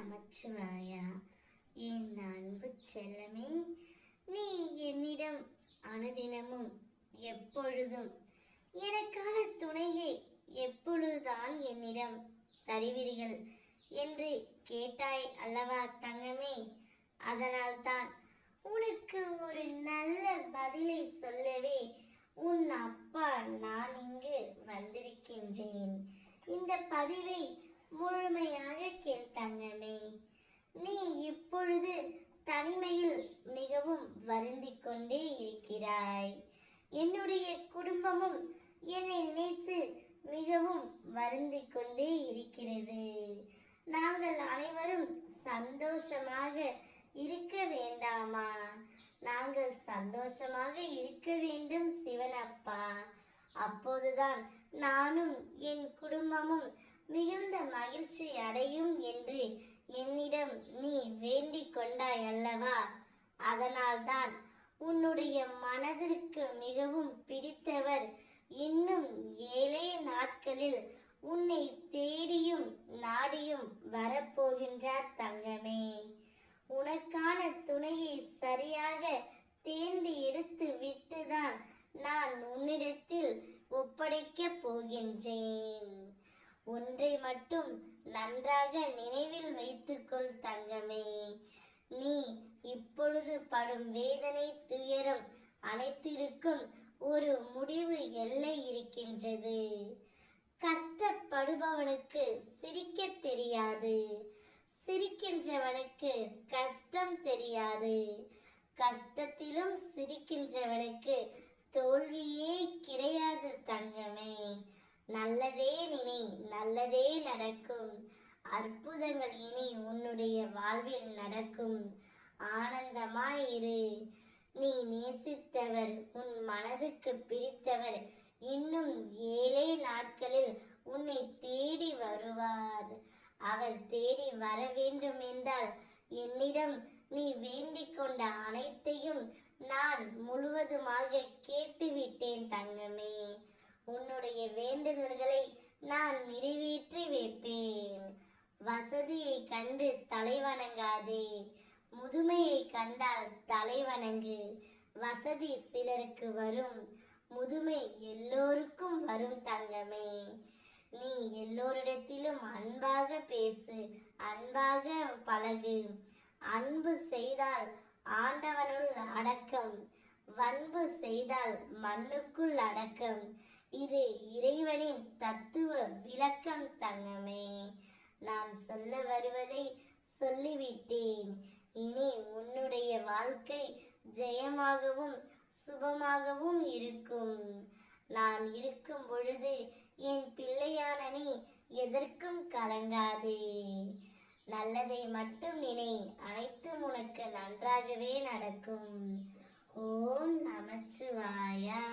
நமச்சிவாயா. என் அன்பு செல்லமே, நீ என்னிடம் அனுதினமும் எப்பொழுதும் எனக்கான துணையை எப்பொழுதுதான் என்னிடம் தருவீர்கள் என்று கேட்டாய் அல்லவா தங்கமே? அதனால்தான் உனக்கு ஒரு நல்ல பதிலை சொல்லவே உன் அப்பா நான் இங்கு வந்திருக்கின்றேன். இந்த பதிவை முழுமையாக கேள் தங்கமே. நீ இப்பொழுது தனிமையில் மிகவும் வருந்திக் கொண்டே இருக்கிறாய். என்னுடைய குடும்பமும் என்னை நினைத்து மிகவும் வருந்திக் கொண்டே இருக்கிறது. நாங்கள் அனைவரும் சந்தோஷமாக இருக்க வேண்டாமா? நாங்கள் சந்தோஷமாக இருக்க வேண்டும் சிவனப்பா. அப்போதுதான் நானும் என் குடும்பமும் மிகுந்த மகிழ்ச்சி அடையும் என்று என்னிடம் நீ வேண்டிக் கொண்டாய் அல்லவா? அதனால்தான் உன்னுடைய மனதிற்கு மிகவும் பிடித்தவர் இன்னும் 7 நாட்களில் உன்னை தேடியும் நாடியும் வரப்போகின்றார் தங்கமே. உனக்கான துணையை சரியாக தேர்ந்து எடுத்து விட்டுதான் நான் உன்னிடத்தில் ஒப்படைக்கப் போகின்றேன். ஒன்றை மட்டும் நன்றாக நினைவில் வைத்துக்கொள் தங்கமே. நீ இப்பொழுது படும் வேதனை துயரம் அனைத்திற்கும் ஒரு முடிவு எல்லை இருக்கின்றது. கஷ்டப்படுபவனுக்கு சிரிக்க தெரியாது, சிரிக்கின்றவனுக்கு கஷ்டம் தெரியாது. கஷ்டத்திலும் சிரிக்கின்றவனுக்கு தோல்வியே கிடையாது தங்கமே. நல்லதே நினை, நல்லதே நடக்கும். அற்புதங்கள் இனி உன்னுடைய வாழ்வில் நடக்கும். ஆனந்தமாயிரு. நீ நேசித்தவர், உன் மனதுக்கு பிடித்தவர் இன்னும் 7 நாட்களில் உன்னை தேடி வருவார். அவர் தேடி வர வேண்டும் என்றால் என்னிடம் நீ வேண்டிக் கொண்ட அனைத்தையும் நான் முழுவதுமாக கேட்டுவிட்டேன் தங்கமே. உன்னுடைய வேண்டுதல்களை நான் நிறைவேற்றி வைப்பேன். வசதியை கண்டு தலை வணங்காதே, முதுமையை கண்டால் தலை வணங்கு. வசதி சிலருக்கு வரும், முதுமை எல்லோருக்கும் வரும் தங்கமே. நீ எல்லோரிடத்திலும் அன்பாக பேசு, அன்பாக பழகு. அன்பு செய்தால் ஆண்டவனுள் அடக்கம், வன்பு செய்தால் மண்ணுக்குள் அடக்கம். இது இறைவனின் தத்துவ விளக்கம் தங்கமே. நான் சொல்ல வருவதை சொல்லிவிட்டேன். இனி உன்னுடைய வாழ்க்கை ஜெயமாகவும் சுபமாகவும் இருக்கும். நான் இருக்கும் பொழுது என் பிள்ளையான நீ எதற்கும் கலங்காதே. நல்லதை மட்டும் நினை, அனைத்தும் உனக்கு நன்றாகவே நடக்கும். ஓம் நமச்சிவாயா.